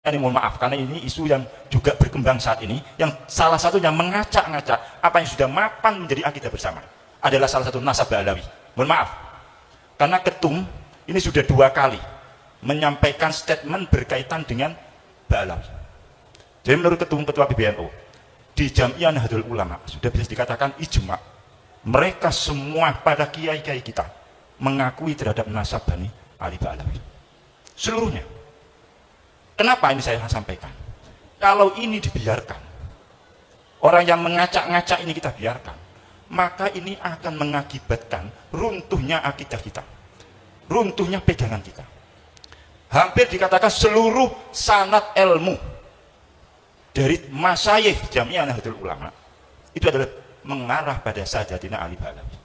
Ini mohon maaf, karena ini isu yang juga berkembang saat ini, yang salah satunya mengacak-ngacak apa yang sudah mapan menjadi akidah bersama adalah salah satu nasab Ba'alawi. Mohon maaf, karena ketum ini sudah 2 kali menyampaikan statement berkaitan dengan Ba'alawi. Jadi menurut ketua PBNU di Jamiah Nahdlatul Ulama sudah bisa dikatakan ijma, mereka semua pada kiai-kiai kita mengakui terhadap nasab Bani Ali Ba'alawi seluruhnya. Kenapa ini saya sampaikan? Kalau ini dibiarkan, orang yang mengacak-ngacak ini kita biarkan, maka ini akan mengakibatkan runtuhnya akidah kita, runtuhnya pegangan kita. Hampir dikatakan seluruh sanad ilmu dari masyayikh Jamiah Nahdlatul Ulama itu adalah mengarah pada Sayyidina Ali Ba'alawi.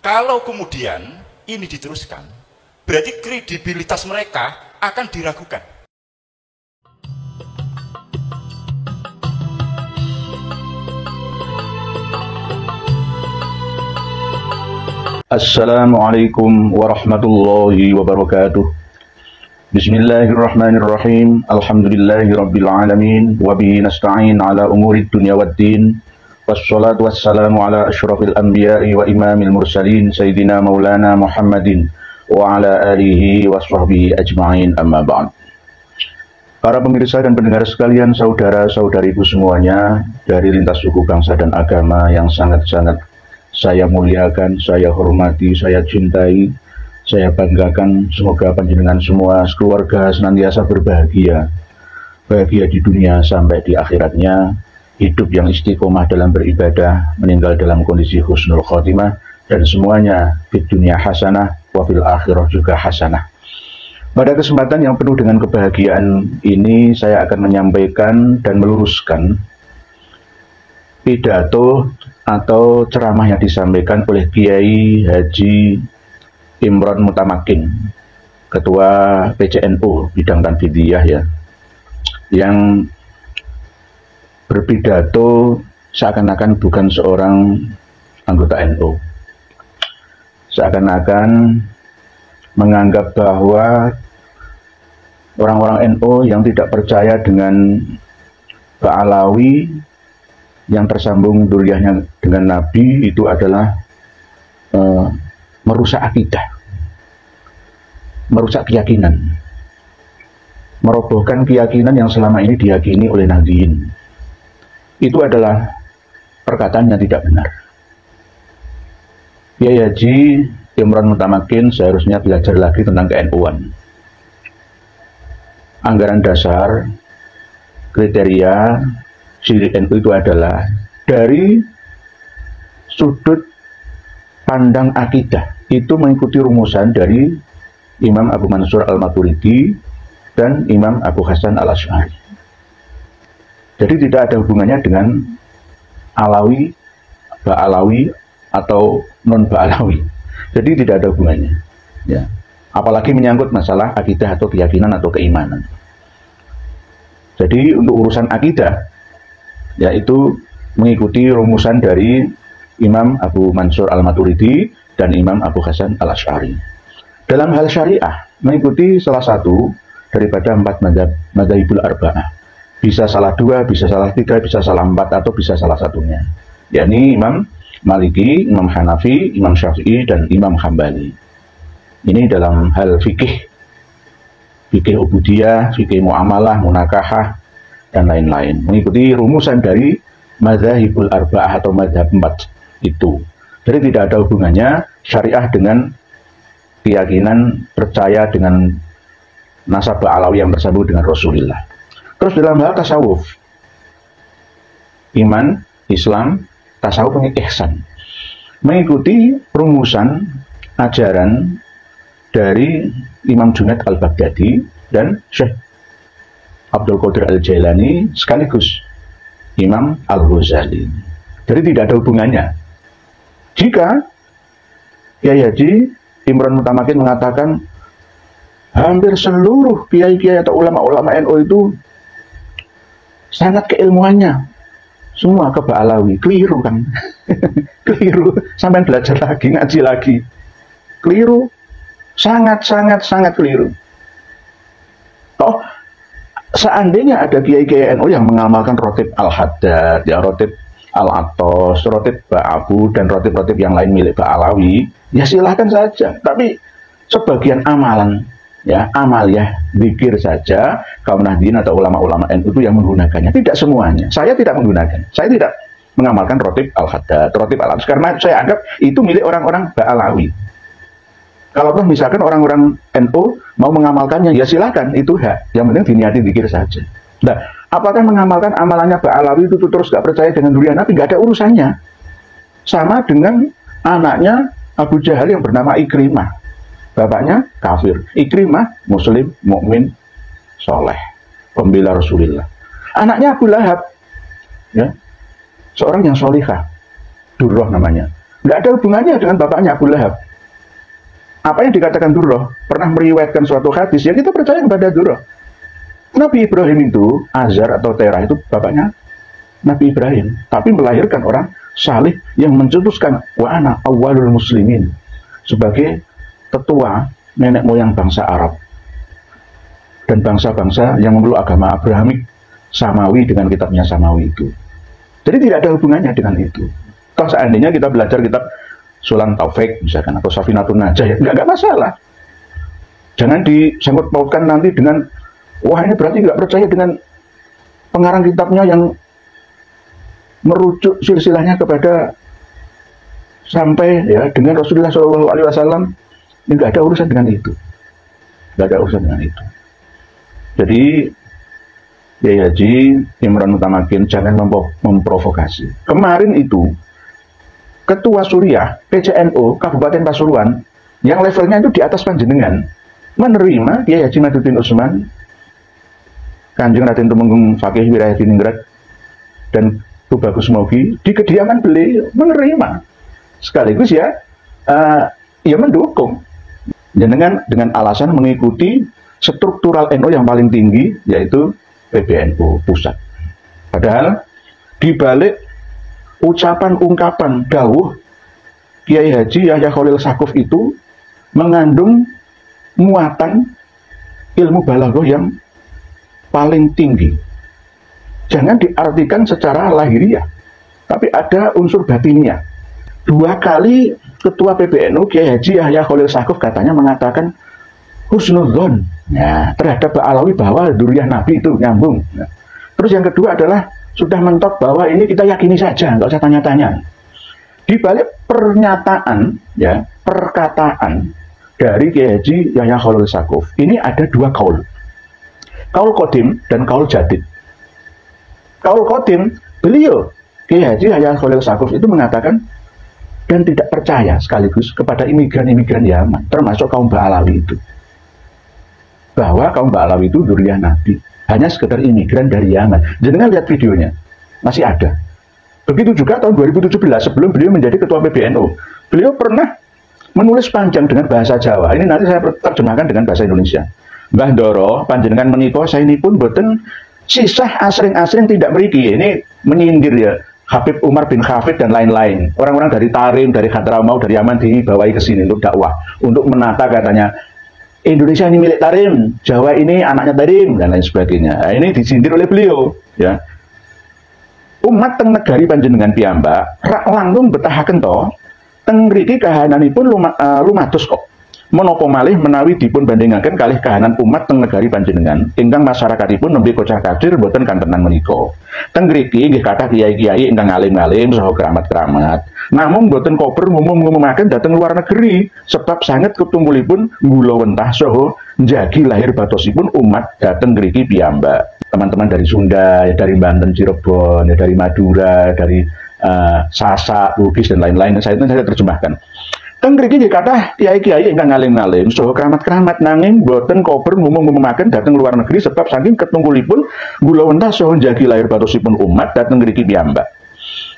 Kalau kemudian ini diteruskan, berarti kredibilitas mereka akan diragukan. Assalamualaikum warahmatullahi wabarakatuh. Bismillahirrahmanirrahim. Alhamdulillahirabbil alamin wa bihi nasta'in ala umurid dunya waddin. Wassalatu wassalamu ala asyrafil anbiya'i wa imamil mursalin sayyidina maulana Muhammadin wa ala alihi wa sahbihi ajma'in, amma ba'd. Para pemirsa dan pendengar sekalian, saudara-saudariku semuanya dari lintas suku, bangsa dan agama yang sangat-sangat saya muliakan, saya hormati, saya cintai, saya banggakan. Semoga panjenengan semua keluarga senantiasa berbahagia, bahagia di dunia sampai di akhiratnya, hidup yang istiqomah dalam beribadah, meninggal dalam kondisi husnul khotimah, dan semuanya di dunia hasanah, wa fil akhirah juga hasanah. Pada kesempatan yang penuh dengan kebahagiaan ini, saya akan menyampaikan dan meluruskan pidato atau ceramah yang disampaikan oleh Kiai Haji Imron Mutamakin, Ketua PCNU Bidang Tanfidiyah, ya, yang berpidato seakan-akan bukan seorang anggota NU, seakan-akan menganggap bahwa orang-orang NU yang tidak percaya dengan Ba'alawi yang tersambung duriahnya dengan Nabi itu adalah merusak akidah, merusak keyakinan, merobohkan keyakinan yang selama ini diyakini oleh Nahdliyin. Itu adalah perkataan yang tidak benar. Kiai Haji Imron Mutamakin seharusnya belajar lagi tentang ke-NU-an. Anggaran dasar, kriteria ciri NU itu adalah dari sudut pandang akidah itu mengikuti rumusan dari Imam Abu Mansur Al-Maturidi dan Imam Abu Hasan Al-Asy'ari. Jadi tidak ada hubungannya dengan Alawi, Ba'alawi atau non-Ba'alawi. Jadi tidak ada hubungannya, ya. Apalagi menyangkut masalah akidah atau keyakinan atau keimanan. Jadi untuk urusan akidah, yaitu mengikuti rumusan dari Imam Abu Mansur Al-Maturidi dan Imam Abu Hasan Al-Asy'ari. Dalam hal syariah, mengikuti salah satu daripada 4 madzhabul arba'ah. Bisa salah 2, bisa salah 3, bisa salah 4, atau bisa salah satunya. Yakni Imam Maliki, Imam Hanafi, Imam Syafi'i, dan Imam Hambali. Ini dalam hal fikih, fikih ubudiyah, fikih muamalah, munakahah, dan lain-lain. Mengikuti rumusan dari madzhabul arba'ah atau madzhab 4 itu. Jadi tidak ada hubungannya syariah dengan keyakinan percaya dengan nasab Ba'alawi yang tersambung dengan Rasulullah. Terus dalam hal tasawuf, iman, Islam, tasawuf, ihsan, mengikuti rumusan ajaran dari Imam Junaid Al-Baghdadi dan Syekh Abdul Qadir Al-Jailani sekaligus Imam Al-Ghazali. Jadi tidak ada hubungannya. Jika Kiai Haji Imron Mutamakin mengatakan hampir seluruh kiai-kiai atau ulama-ulama NU itu sangat keilmuannya semua ke Ba'alawi, keliru kan? Keliru, sampai belajar lagi, ngaji lagi, keliru, sangat keliru. Oh, seandainya ada kiai-kiai NU yang mengamalkan rotib Al-Haddad, ya rotib Al-Atos, rotib Ba'abu, dan rotib-rotib yang lain milik Ba'alawi, ya silahkan saja. Tapi sebagian amalan, ya amaliyah, zikir saja, kaum nahdien atau ulama-ulama NU itu yang menggunakannya. Tidak semuanya. Saya tidak menggunakan. Saya tidak mengamalkan rotib Al-Haddad, rotib Al-Atos, karena saya anggap itu milik orang-orang Ba'alawi. Kalau misalkan orang-orang NU mau mengamalkannya, ya silakan, itu hak. Yang penting diniati zikir saja. Nah, apakah mengamalkan amalannya Ba'alawi itu terus gak percaya dengan durian Nabi? Gak ada urusannya. Sama dengan anaknya Abu Jahal yang bernama Ikrimah. Bapaknya kafir. Ikrimah muslim, mukmin, soleh, pembela Rasulullah. Anaknya Abu Lahab, ya, seorang yang solihah, Durrah namanya. Gak ada hubungannya dengan bapaknya Abu Lahab. Apa yang dikatakan Durrah pernah meriwayatkan suatu hadis, ya kita percaya kepada Durrah. Nabi Ibrahim itu, Azar atau Terah itu bapaknya Nabi Ibrahim, tapi melahirkan orang salih yang mencetuskan wa ana awwalul muslimin sebagai ketua nenek moyang bangsa Arab dan bangsa-bangsa yang memeluk agama Abrahamik Samawi dengan kitabnya Samawi itu. Jadi tidak ada hubungannya dengan itu. Toh seandainya kita belajar kitab Sulan Taufik misalkan atau Safinatun Najah, ya nggak masalah. Jangan disangkut pautkan nanti dengan wah ini berarti nggak percaya dengan pengarang kitabnya yang merujuk silsilahnya kepada sampai ya dengan Rasulullah SAW. Ini nggak ada urusan dengan itu. Nggak ada urusan dengan itu. Jadi Kiai Haji Imran Mutamakin jangan memprovokasi. Kemarin itu Ketua Suriah PCNU Kabupaten Pasuruan yang levelnya itu di atas panjenengan menerima Kiai Haji Nahdlatul Utsman, Kanjeng Raden Tumenggung Fakih Wirayadiningrat dan Tubagus Mogi di kediaman beliau, menerima sekaligus ya mendukung dengan alasan mengikuti struktural NU yang paling tinggi yaitu PBNU pusat. Padahal di balik ucapan ungkapan dawuh Kiai Haji Yahya Khalil Stakuf itu mengandung muatan ilmu balaghah yang paling tinggi. Jangan diartikan secara lahiriah, tapi ada unsur batinnya. 2 kali Ketua PBNU Kiai Haji Yahya Khalil Stakuf katanya mengatakan husnudzon terhadap Ba'alawi bahwa duriah Nabi itu nyambung. Terus yang kedua adalah sudah mentok bahwa ini kita yakini saja, nggak usah tanya-tanya. Di balik pernyataan, ya perkataan dari Kiai Haji Yahya Khalil Stakuf ini ada 2 kaul. Kaul Qadim dan kaul Jadid. Kaul Qadim, beliau Kiai Haji Yahya Khalil Stakuf itu mengatakan dan tidak percaya sekaligus kepada imigran-imigran Yaman, termasuk kaum Ba'alawi itu. Bahwa kaum Ba'alawi itu dzurriyyah Nabi, hanya sekedar imigran dari Yaman. Jangan lihat videonya, masih ada. Begitu juga tahun 2017 sebelum beliau menjadi ketua PBNU, beliau pernah menulis panjang dengan bahasa Jawa. Ini nanti saya terjemahkan dengan bahasa Indonesia. Mbah Ndoro panjenengan menika saenipun boten sisah asring-asring tidak mriki. Ini menyindir ya Habib Umar bin Hafid dan lain-lain. Orang-orang dari Tarim, dari Hadramau, dari Yaman dibawahi ke sini untuk dakwah, untuk menata katanya Indonesia ini milik Tarim, Jawa ini anaknya Tarim dan lain sebagainya. Nah, ini disindir oleh beliau, ya. Umat teng negari panjenengan piyambak rak langkung betahaken to teng mriki kahananipun lumados kok. Menapa malih menawi dipun bandingaken kalih kahanan umat teng negari panjenengan ingkang masyarakatipun nembe kocah-kacir boten kantenan menika. Teng mriki nggih kathah kiai-kiai ingkang alim-alim saha keramat-keramat. Namung boten kober ngumum-ngumumaken dhateng luar negeri sebab sanget ketumbulipun gula wentah saha njagi lahir batosipun umat dhateng mriki piyambak. Teman-teman dari Sunda, ya dari Banten, Cirebon, ya dari Madura, dari Sasak, Bugis dan lain-lain. Saya terjemahkan. Teng mriki nggih kathah kiai-kiai ingkang alim-alim saha keramat-keramat nanging boten kober ngumum-ngumumaken dhateng luar negeri sebab saking ketungkulipun gula wentah saha njagi lahir batosipun umat dhateng mriki piyambak.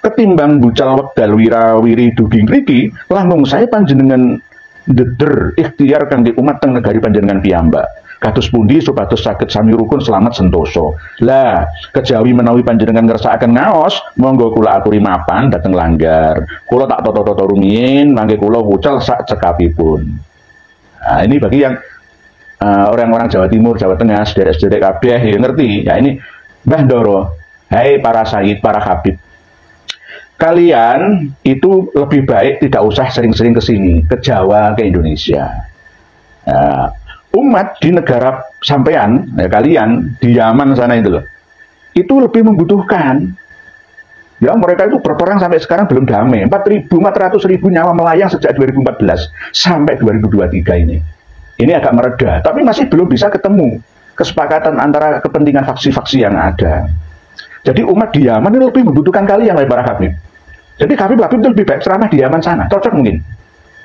Ketimbang bucal wekdal wirawiri dugi mriki langkung saya panjenengan deder ikhtiar kangge umat teng negari panjenengan piyambak. Kados pundi supados saged sami rukun selamat sentosa. Lah, kejawi menawi panjenengan ngersakaken ngaos, monggo kula aturi mapan dhateng langgar. Kula tak toto-toto rumiyin, mangke kula wucal sak cekapipun. Nah, ini bagi yang orang-orang Jawa Timur, Jawa Tengah, sederek-sederek kabeh ya ngerti. Ya ini Mbah Ndoro, hai para sayyid, para habib. Kalian itu lebih baik tidak usah sering-sering ke sini, ke Jawa, ke Indonesia. Umat di negara sampean, ya kalian di Yaman sana itu loh, itu lebih membutuhkan. Ya mereka itu berperang sampai sekarang belum damai. 400.000 nyawa melayang sejak 2014 sampai 2023 ini. Ini agak mereda, tapi masih belum bisa ketemu kesepakatan antara kepentingan faksi-faksi yang ada. Jadi umat di Yaman ini lebih membutuhkan kalian, para habib. Jadi habib-habib itu lebih baik ceramah di Yaman sana, cocok mungkin.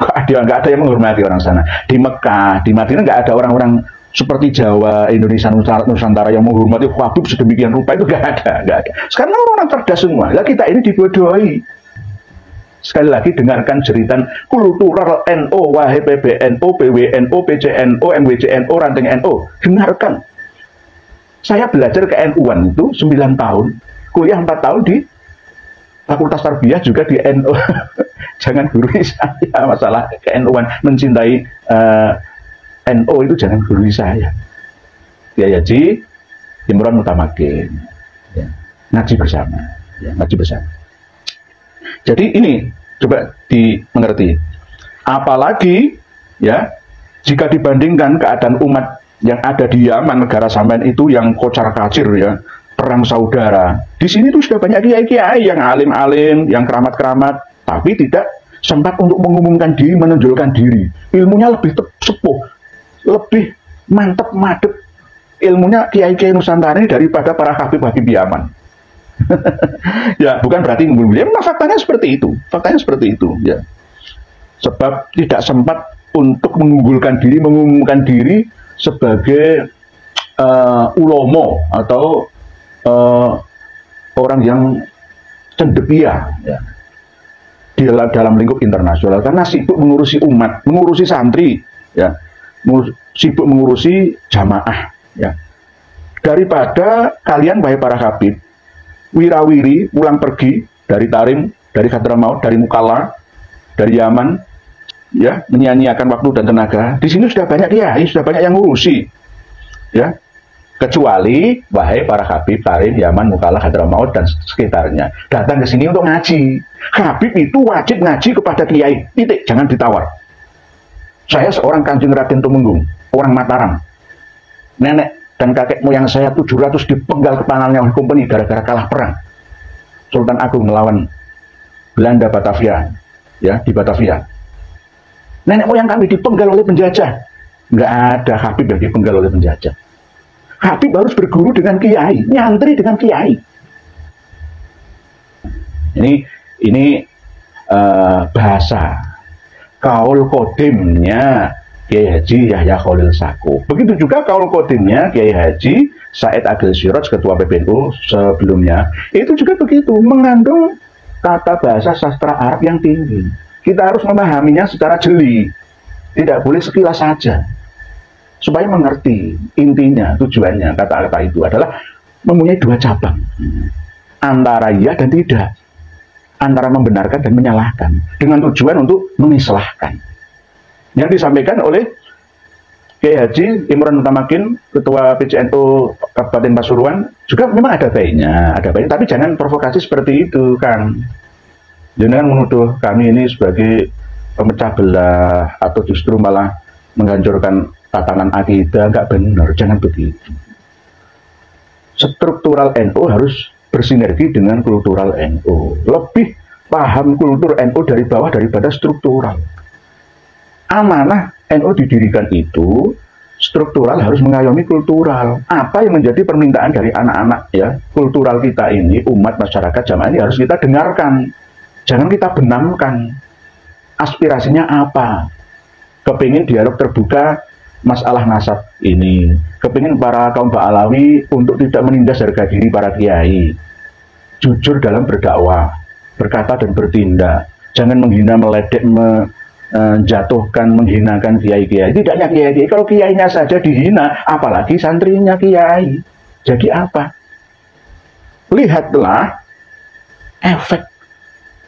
Nggak ada yang menghormati orang sana. Di Mekah, di Madinah nggak ada orang-orang seperti Jawa, Indonesia, Nusantara yang menghormati habib sedemikian rupa, itu nggak ada. Sekarang orang cerdas semua. Lah kita ini dibodohi. Sekali lagi dengarkan jeritan kultural NO, wahai PBNO, PWNO, PCNO, MWCNO, ranting NO. Dengarkan. Saya belajar ke NU-an itu 9 tahun, kuliah 4 tahun di Fakultas Tarbiyah juga di NU. Jangan gurui saya masalah ke NU-an, mencintai NO itu jangan gurui saya. Ya Ji, Imron Mutamakin. Ya, ngaji bersama. Ya, ngaji bersama. Jadi ini coba dimengerti. Apalagi ya jika dibandingkan keadaan umat yang ada di Yaman, negara sampean itu yang kocar kacir ya, perang saudara. Di sini tuh sudah banyak kiai-kiai yang alim-alim, yang keramat-keramat, tapi tidak sempat untuk mengumumkan diri, menonjolkan diri. Ilmunya lebih sepuh, lebih mantep madep ilmunya kiai-kiai Nusantara ini daripada para habib-habib Yaman. Ya, bukan berarti ngumum. Ya, memang faktanya seperti itu. Faktanya seperti itu, ya. Sebab tidak sempat untuk mengunggulkan diri, mengumumkan diri sebagai ulomo atau orang yang cendekia, ya, dalam lingkup internasional, karena sibuk mengurusi umat, mengurusi santri, ya, sibuk mengurusi jamaah, ya. Daripada kalian, wahai para habib, wirawiri pulang pergi dari Tarim, dari Hadramaut, dari Mukalla, dari Yaman, ya, menyia-nyiakan waktu dan tenaga. Di sini sudah banyak kiai, sudah banyak yang ngurusi, ya. Kecuali wahai para habib Tarim, Yaman, Mukalla, Hadramaut dan sekitarnya datang ke sini untuk ngaji. Habib itu wajib ngaji kepada kiai, titik, jangan ditawar. Saya seorang Kanjeng Raden Tumenggung, orang Mataram. Nenek dan kakek moyang saya 700 dipenggal kepalanya oleh kompeni gara-gara kalah perang Sultan Agung melawan Belanda Batavia, ya, di Batavia. Nenek moyang kami dipenggal oleh penjajah. Nggak ada habib yang dipenggal oleh penjajah. Habib harus berguru dengan kiai, nyantri dengan kiai. Ini bahasa kaul kodimnya Kiai Haji Yahya Khalil Sako. Begitu juga kaul kodimnya Kiai Haji Said Agil Siraj, ketua PBNU sebelumnya. Itu juga begitu, mengandung tata bahasa sastra Arab yang tinggi. Kita harus memahaminya secara jeli, tidak boleh sekilas saja. Supaya mengerti intinya, tujuannya, kata-kata itu adalah mempunyai dua cabang. Antara iya dan tidak. Antara membenarkan dan menyalahkan. Dengan tujuan untuk mengislahkan. Yang disampaikan oleh Kiai Haji Imron Mutamakin, Ketua PCNU Kabupaten Pasuruan, juga memang ada baiknya, tapi jangan provokasi seperti itu, Kang. Jangan menuduh kami ini sebagai pemecah belah atau justru malah menghancurkan tatanan akidah. Nggak benar, jangan begitu. Struktural NU harus bersinergi dengan kultural NU. Lebih paham kultur NU dari bawah daripada struktural. Amanah NU didirikan itu struktural harus mengayomi kultural. Apa yang menjadi permintaan dari anak-anak, ya, kultural kita ini, umat masyarakat jamaah ini harus kita dengarkan. Jangan kita benamkan. Aspirasinya apa? Kepingin dialog terbuka masalah nasab ini. Kepingin para kaum Ba'alawi untuk tidak menindas harga diri para kiai. Jujur dalam berdakwah, berkata dan bertindak. Jangan menghina, meledek, menjatuhkan, menghinakan kiai-kiai. Tidak hanya kiai-kiai, kalau kiainya saja dihina, apalagi santrinya kiai. Jadi apa? Lihatlah efek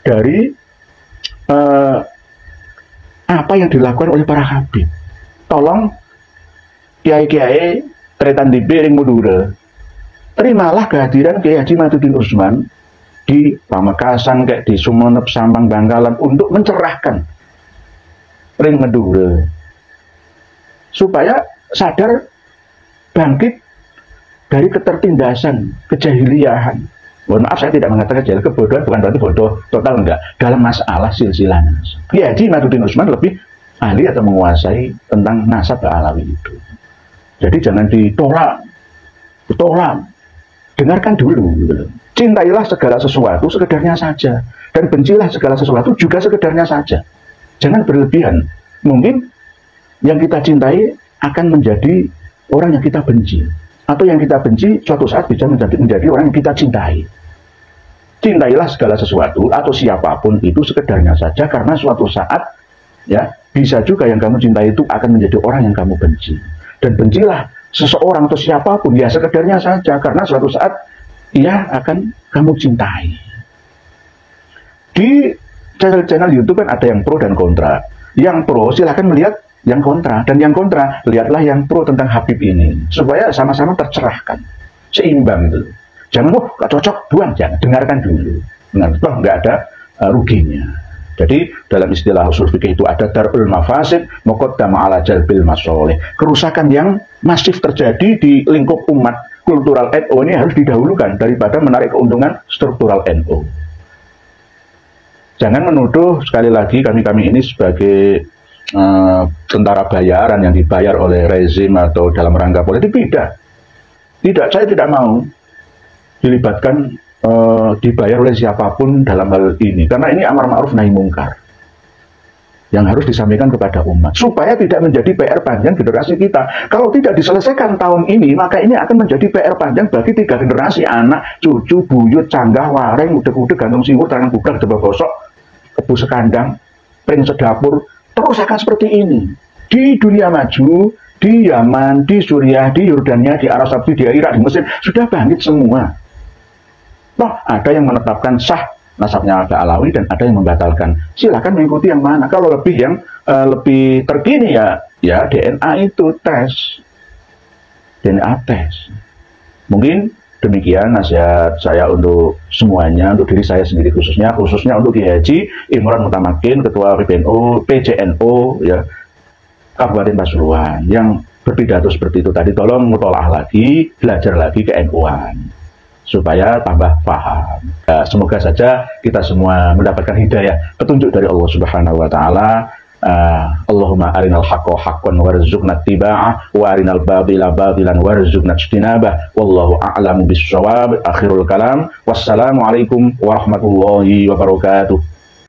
dari apa yang dilakukan oleh para habib. Tolong kiai-kiai tretan di piring Madura. Terimalah kehadiran Kiai Haji Madudin Usman di Pamekasan, kayak di Sumenep, Sampang, Bangkalan untuk mencerahkan ring Madura supaya sadar bangkit dari ketertindasan, kejahiliahan. Mohon maaf, saya tidak mengatakan jahil, kebodohan bukan berarti bodoh total, enggak. Dalam masalah silsilah nasab, Kiai Haji Madudin Usman lebih ahli atau menguasai tentang nasab Alawi itu. Jadi jangan ditolak, dengarkan dulu. Cintailah segala sesuatu sekedarnya saja, dan bencilah segala sesuatu juga sekedarnya saja. Jangan berlebihan. Mungkin yang kita cintai akan menjadi orang yang kita benci, atau yang kita benci suatu saat bisa menjadi orang yang kita cintai. Cintailah segala sesuatu atau siapapun itu sekedarnya saja, karena suatu saat ya bisa juga yang kamu cintai itu akan menjadi orang yang kamu benci. Dan bencilah seseorang atau siapapun ya sekedarnya saja, karena suatu saat ia akan kamu cintai. Di channel YouTube kan ada yang pro dan kontra. Yang pro silahkan melihat yang kontra, dan yang kontra lihatlah yang pro tentang Habib ini, supaya sama-sama tercerahkan, seimbang itu. Jangan gak cocok, buang, jangan, dengarkan dulu. Nggak ada ruginya. Jadi dalam istilah usul fikih itu ada darul mafasid muqaddam ala jalbil masoleh. Kerusakan yang masif terjadi di lingkup umat kultural NU ini harus didahulukan daripada menarik keuntungan struktural NU. Jangan menuduh, sekali lagi, kami ini sebagai tentara bayaran yang dibayar oleh rezim atau dalam rangka politik. Tidak, saya tidak mau dilibatkan, dibayar oleh siapapun dalam hal ini, karena ini amar ma'ruf nahi mungkar yang harus disampaikan kepada umat supaya tidak menjadi PR panjang generasi kita. Kalau tidak diselesaikan tahun ini, maka ini akan menjadi PR panjang bagi 3 generasi, anak, cucu, buyut, canggah, wareng, udeg-udeg, gantung siwur, tangan buka, jebak gosok, kebu sekandang, pring sedapur, terus akan seperti ini. Di dunia maju, di Yaman, di Suriah, di Yordania, di Arab Saudi, di Irak, di Mesir, sudah bangkit semua. Nah, ada yang menetapkan sah nasabnya Alawi dan ada yang membatalkan. Silakan mengikuti yang mana. Kalau lebih lebih terkini ya DNA itu tes. DNA tes. Mungkin demikian nasihat saya untuk semuanya, untuk diri saya sendiri khususnya untuk Kiai Haji Imron Mutamakin, Ketua PBNU, PCNO ya Kabupaten Pasuruan, yang berpidato seperti itu tadi. Tolong mutolaah lagi, belajar lagi ke NU-an supaya tambah paham. Semoga saja kita semua mendapatkan hidayah, petunjuk dari Allah Subhanahu wa taala. Allahumma arinal haqqo haqqan warzuqna ittiba'ah wa arinal batila batilan warzuqna ijtinabah. Wallahu a'lamu bis-shawab. Akhirul kalam. Wassalamualaikum warahmatullahi wabarakatuh.